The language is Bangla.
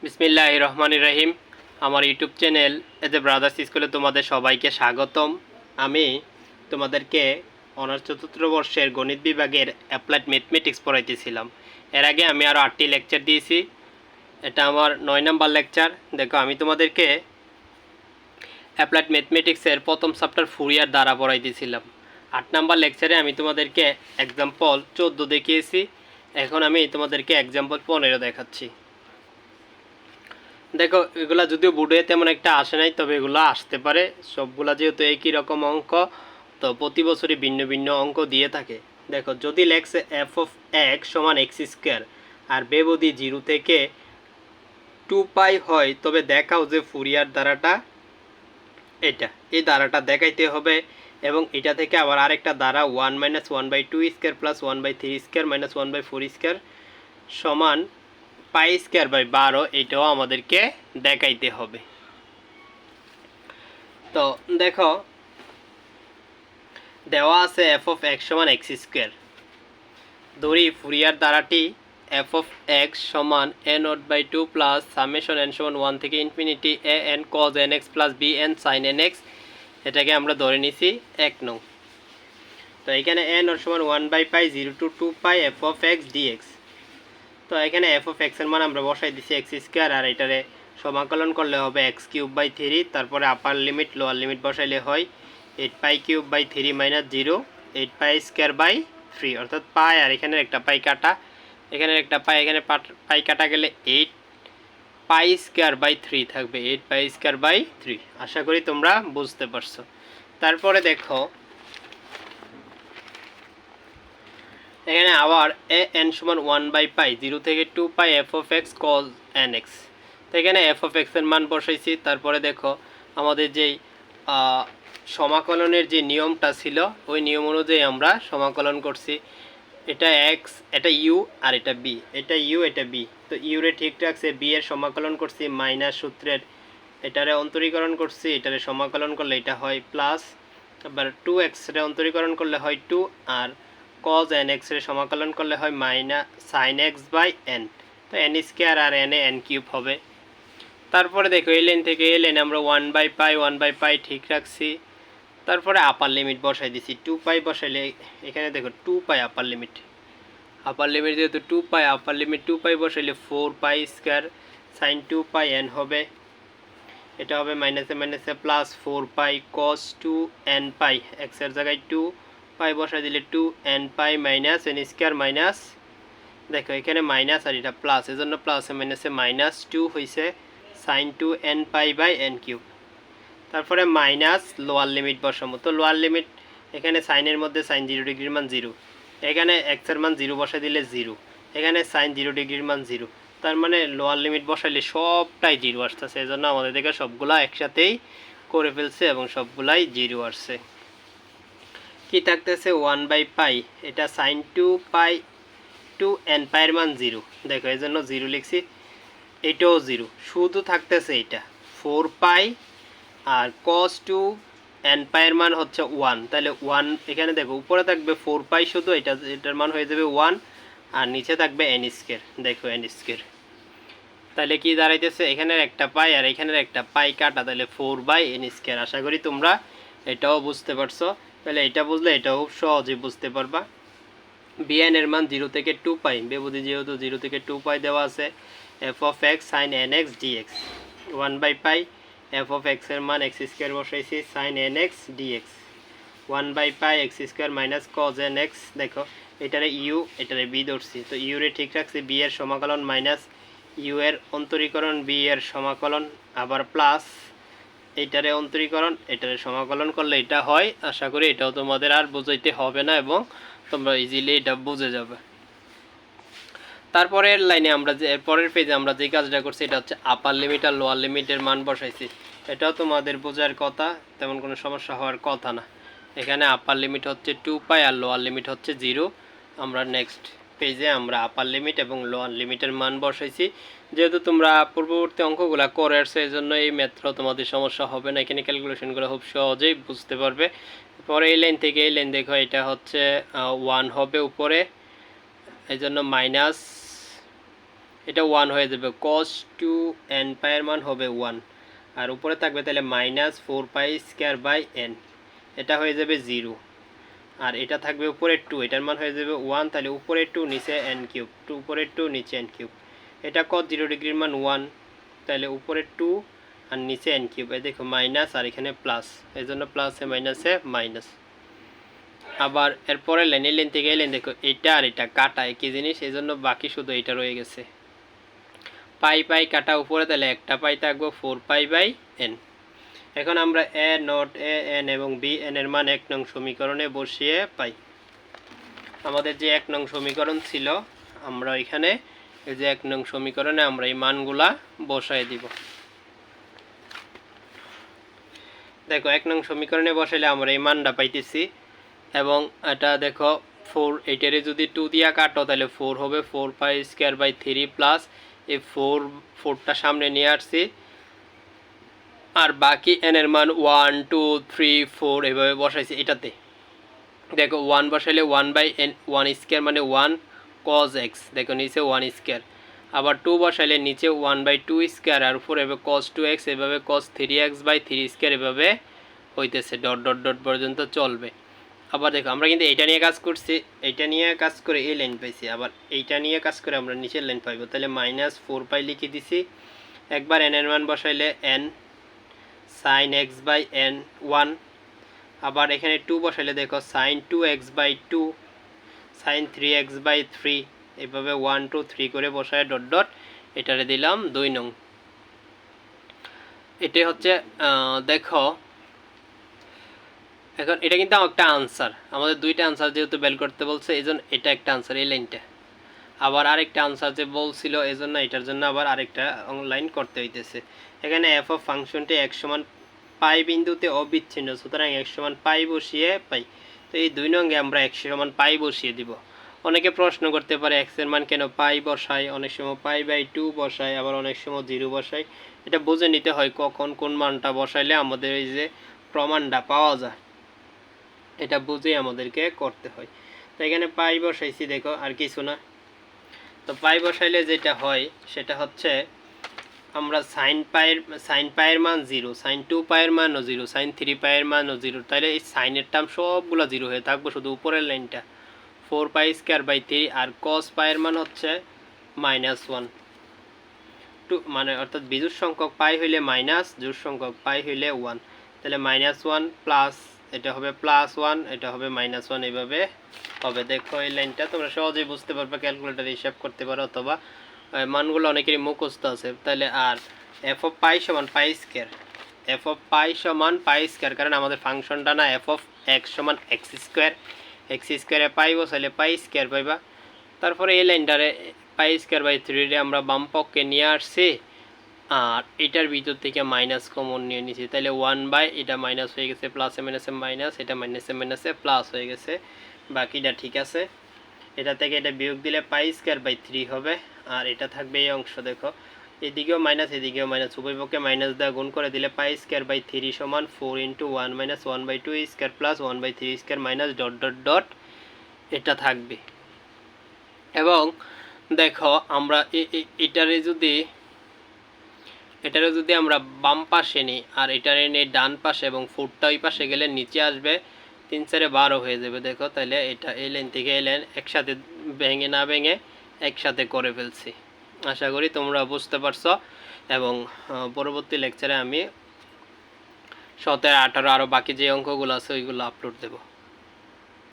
বিসমিল্লাহির রহমানির রহিম। আমার YouTube channel as a brothers স্কুলে তোমাদের সবাইকে স্বাগতম। আমি তোমাদেরকে অনার্স চতুর্থ বর্ষের গণিত বিভাগের অ্যাপ্লাইড ম্যাথমেটিক্স পড়াইতেছিলাম। এর আগে আমি আরও 8টি লেকচার দিয়েছি। এটা আমার 9 নাম্বার লেকচার। দেখো, আমি তোমাদেরকে অ্যাপ্লাইড ম্যাথমেটিক্সের প্রথম চ্যাপ্টার ফুরিয়ার দ্বারা পড়াইতেছিলাম। 8 নাম্বার লেকচারে আমি তোমাদেরকে এক্সাম্পল 14 দেখিয়েছি। এখন আমি তোমাদেরকে এক্সাম্পল 15 দেখাচ্ছি। দেখো, এগুলা যদিও বোর্ডে তেমন একটা আসে নাই, তবে এগুলো আসতে পারে। সবগুলা যেহেতু একই রকম অঙ্ক, তো প্রতি বছরই ভিন্ন ভিন্ন অঙ্ক দিয়ে থাকে। দেখো, যদি লেখছে এফ অফ এক্স সমান এক্স স্কোয়ার আর ব্যবধি 0 থেকে 2π হয়, তবে দেখাও যে ফুরিয়ার ধারাটা এই ধারাটা দেখাইতে হবে। এবং এটা থেকে আবার আরেকটা ধারা 1 - 1/2 square plus 1/3 square minus 1/4 square সমান পাই স্কোয়ার বাই 12, এটাও আমাদেরকে দেখাইতে হবে। তো দেখো, দেওয়া আছে এফ অফ এক্স সমান এক্স স্কোয়ার। ধরি ফুরিয়ার ধারাটি এফ অফ এক্স সমান a0/2 প্লাস সামেশন এন সমান 1 থেকে infinity a n cos n x plus b n sine n x, এটাকে আমরা ধরে নিছি 1 নং। তো এখানে এন ওর সমান 1/π 0 to 2π f of x dx. তো এখানে এফ অফ এক্সের মান আমরা বসাই দিছি এক্স স্কোয়ার, আর এটারে সমাকলন করলে হবে x³/3। তারপরে আপার লিমিট লোয়ার লিমিট বসাইলে হয় 8π³/3 - 0 8π²/3, অর্থাৎ পাই আর এখানের একটা পাই কাটা, এখানের একটা পাই, এখানে পাই কাটা গেলে 8π²/3 থাকবে, 8π²/3। আশা করি তোমরা বুঝতে পারছো। তারপরে দেখো, এখানে আবার এ এন সমান 1/π 0 থেকে 2π f of x cos n x. তো এখানে এফ অফ এক্সের মান বসাইছি। তারপরে দেখো, আমাদের যেই সমাকলনের যে নিয়মটা ছিল, ওই নিয়ম অনুযায়ী আমরা সমাকলন করছি। এটা এক্স, এটা ইউ, আর এটা বি। এটা ইউ, এটা বি। তো ইউরে ঠিক রাখছে, বি এর সমাকলন করছি মাইনাস সূত্রের, এটারে অন্তরীকরণ করছি, এটারে সমাকলন করলে এটা হয় প্লাস, আবার 2x রে অন্তরীকরণ করলে হয় 2, আর cos nx এর সমাকলন করলে হয় মাইনাস sin x/n। তো n স্কয়ার আর n এ n কিউব হবে। তারপরে দেখো, এই লাইন থেকে এই লাইন আমরা 1/π ঠিক রাখছি। তারপরে আপার লিমিট বসাই দিছি 2π বসাইলে, এখানে দেখো 2π আপার লিমিট যেহেতু 2π আপার লিমিট 2π বসাইলে 4π² sin 2πn হবে। এটা হবে মাইনাসে মাইনাসে প্লাস 4π cos 2nπ, এক্স এর জায়গায় 2π বসাই দিলে 2nπ minus n square minus, দেখো এখানে মাইনাস আর এটা প্লাস, এজন্য প্লাসে মাইনাসে মাইনাস 2 হইছে sin 2nπ/n³। তারপরে মাইনাস লোয়ার লিমিট বসাবো। তো লোয়ার লিমিট, এখানে সাইনের মধ্যে sin 0 ডিগ্রির মান 0, এখানে এক্স এর মান 0 বসাই দিলে 0, এখানে sin 0 ডিগ্রির মান 0। তার মানে লোয়ার লিমিট বসাইলে সবটাই 0 আসতেছে, এজন্য আমাদের দেখে সবগুলা একসাথেই করে ফেলছে এবং সবগুলাই 0 আসছে। কি থাকতেছে 1/π, এটা sin 2π 2nπ এর মান 0, দেখো এই জন্য 0 লিখছি। এটাও 0, শুধু থাকতেছে এটা 4π, আর cos 2nπ এর মান হচ্ছে 1, তাহলে 1 এখানে দেখো উপরে থাকবে 4π শুধু, এটার মান হয়ে যাবে 1, আর নিচে থাকবে n²। দেখো n², তাহলে কি দাঁড়াইতেছে, এখানের একটা পাই আর এখানের একটা পাই কাটা, তাহলে 4/n²। আশা করি তোমরা এটাও বুঝতে পারছো। তাহলে এটা বুঝলে এটাও খুব সহজেই বুঝতে পারবা। bn এর মান 0 থেকে 2π, ব্যবধি যেহেতু 0 থেকে 2π দেওয়া আছে, f of x sin nx dx 1/π, f of x এর মান x² বসাইছি sin nx dx 1/π x² minus cos nx। দেখো এটারে ইউ, এটারে বি ধরছি, তো ইউ রে ঠিক রাখছি, বি এর সমাকলন মাইনাস ইউ এর অন্তরীকরণ, বি এর সমাকলন, আবার প্লাস এইটারে অন্তরীকরণ, এটারে সমাকলন করলে এটা হয়। আশা করি এটাও তোমাদের আর বুঝাইতে হবে না এবং তোমরা ইজিলি এটা বুঝে যাবে। তারপরের লাইনে আমরা যে পরের পেজে আমরা যে কাজটা করছি, এটা হচ্ছে আপার লিমিট আর লোয়ার লিমিটের মান বসাইছি। এটাও তোমাদের বোঝার কথা, তেমন কোনো সমস্যা হওয়ার কথা না। এখানে আপার লিমিট হচ্ছে 2π আর লোয়ার লিমিট হচ্ছে 0। আমরা নেক্সট পেজে আমরা আপার লিমিট এবং লোয়ার লিমিটের মান বসাইছি। যেহেতু তোমরা পূর্ববর্তী অঙ্কগুলো করে আসছো, এই জন্য এই ম্যাথটাও তোমাদের সমস্যা হবে না, এখানে ক্যালকুলেশনগুলো খুব সহজেই বুঝতে পারবে। পরে এই লাইন থেকে এই লাইন দেখো, এটা হচ্ছে 1 হবে উপরে, এই জন্য মাইনাস এটা 1 হয়ে যাবে, cos 2n পাইয়ের মান হবে 1, আর উপরে থাকবে তাহলে minus 4 pi square by n, এটা হয়ে যাবে 0, আর এটা থাকবে উপরে 2, এটার মান হয়ে যাবে 1, তাহলে উপরে 2 নিচে n কিউব, 2 উপরে 2 নিচে n কিউব, এটা cos 0 ডিগ্রির মান 1, তাহলে উপরে 2 আর নিচে n কিউব, এই দেখো মাইনাস আর এখানে প্লাস, এই জন্য প্লাসে মাইনাসে মাইনাস। আবার এরপরে লাইন, এই লাইন থেকে এই লাইন দেখো এটা আর এটা কাটা একই জিনিস, এই জন্য বাকি শুধু এটা রয়ে গেছে, পাই পাই কাটা উপরে, তাহলে একটা পাই থাকবো 4 পাই বাই n। এখন আমরা এ নট এ এন এবং বি এন এর মান 1 নং সমীকরণে বসিয়ে পাই। আমাদের যে 1 নং সমীকরণ ছিল, আমরা এখানে এই যে 1 নং সমীকরণে আমরা এই মানগুলা বসাই দিব। দেখো 1 নং সমীকরণে বসাইলে আমরা এই মানটা পাইতেছি, এবং এটা দেখো 4, এইটারে যদি 2 দিয়া কাটো তাহলে 4 হবে 4 পাই স্কোয়ার বাই 3 প্লাস এই 4টা সামনে নিয়ে আসছি, আর বাকি n এর মান 1 2 3 4 এভাবে বসাইছি এটাতে। দেখো 1 বসাইলে 1 বাই n 1 স্কোয়ার মানে 1 cos x, দেখো নিচে 1 স্কোয়ার, আবার 2 বসাইলে নিচে 1 বাই 2 স্কোয়ার, আর উপরে এভাবে cos 2x, এভাবে cos 3x বাই 3 স্কোয়ার এভাবে হইতেছে, ডট ডট ডট পর্যন্ত চলবে। আবার দেখো আমরা কিন্তু এইটা নিয়ে কাজ করছি, এইটা নিয়ে কাজ করে এই লাইন পাইছি, আবার এইটা নিয়ে কাজ করে আমরা নিচের লাইন পাইব, তাহলে মাইনাস 4 পাই লিখে দিছি। একবার n এর মান বসাইলে n sin x by n 1, আবার এখানে 2 বসাইলে দেখো sin 2x by 2, sin 3x by 3, এইভাবে 1 2 3 করে বসায় ডট ডট, এটারে দিলাম 2 নং। এটাই হচ্ছে দেখো এখন এটা কিন্তু একটা আনসার, আমাদের দুইটা আনসার যেহেতু বের করতে বলছে এই জন্য এটা একটা আনসার এই লাইনটা, আবার আরেকটা আনসার যে বলছিল এই জন্য এটার জন্য আবার আরেকটা লাইন করতে হইতেছে। এখানে এফ অফ ফাংশনটি x সমান পাই বিন্দুতে অবিচ্ছিন্ন, সুতরাং x সমান পাই বসিয়ে পাই, তো এই 2 নঙ্গে আমরা x সমান পাই বসিয়ে দিব। অনেকে প্রশ্ন করতে পারে x এর মান কেন পাই বসাই, অনেক সময় পাই বাই 2 বসাই, আবার অনেক সময় 0 বসাই, এটা বুঝে নিতে হয় কখন কোন মানটা বসাইলে আমাদের এই যে প্রমাণটা পাওয়া যায়, এটা বুঝে আমাদেরকে করতে হয়। তো এখানে পাই বসাইছি দেখো, আর কিছু না। তো পাই বসাইলে যেটা হয় সেটা হচ্ছে আমরা সাইন পায়ের মান 0, সাইন 2 পায়ের মানও 0, সাইন 3 পায়ের মানও 0, তাহলে এই সাইনের টার্ম সবগুলো 0 হয়ে থাকবো, শুধু উপরের লাইনটা 4 পাই স্কোয়ার বাই 3, আর কস পায়ের মান হচ্ছে -1 2, মানে অর্থাৎ বিজোড় সংখ্যক পাই হইলে মাইনাস, জোড় সংখ্যক পাই হইলে 1, তাহলে -1 প্লাস এটা হবে +1, এটা হবে -1, এইভাবে হবে। দেখো এই লাইনটা তোমরা সহজেই বুঝতে পারবে, ক্যালকুলেটরে হিসাব করতে পারো, অথবা মানগুলো অনেকেরই মুখস্থ আছে। তাহলে আর এফ অফ পাই সমান পাই স্কোয়ার, এফ অফ পাই সমান পাই স্কোয়ার, কারণ আমাদের ফাংশনটা না এফ অফ এক্স সমান এক্স স্কোয়ারে পাই বসাইলে পাই স্কোয়ার পাইবা। তারপরে এই লাইনটারে পাই স্কোয়ার বাই 3 রে আমরা বাম পক্ষে নিয়ে আসছি, আর এটার ভিতর থেকে মাইনাস কমন নিয়ে নিছি, তাহলে 1 বাই এটা মাইনাস হয়ে গেছে, প্লাসে মাইনাসে মাইনাস, এটা মাইনাসে মাইনাসে প্লাস হয়ে গেছে, বাকিটা ঠিক আছে। এটা থেকে এটা বিয়োগ দিলে পাই স্কোয়ার বাই 3 হবে, আর এটা থাকবে এই অংশ, দেখো এদিকেও মাইনাস এদিকেও মাইনাস, উভয় পক্ষে মাইনাস দেওয়া গুণ করে দিলে পাই স্কোয়ার বাই 3 সমান 4 × 1 - 1/2 square plus 1/3 square minus dot dot dot, এটা থাকবে। এবং দেখো আমরা এটারে যদি আমরা বাম পাশে নিই আর এটারে নিয়ে ডান পাশে, এবং 4টা ওই পাশে গেলে নিচে আসবে, 3 × 4 = 12 হয়ে যাবে। দেখো তাহলে এটা এই লাইন থেকে এই লাইন একসাথে ভেঙে না ভেঙে একসাথে করে ফেলছি। আশা করি তোমরা বুঝতে পারছো, এবং পরবর্তী লেকচারে আমি 17 18 আরও বাকি যে অঙ্কগুলো আছে ওইগুলো আপলোড দেবো।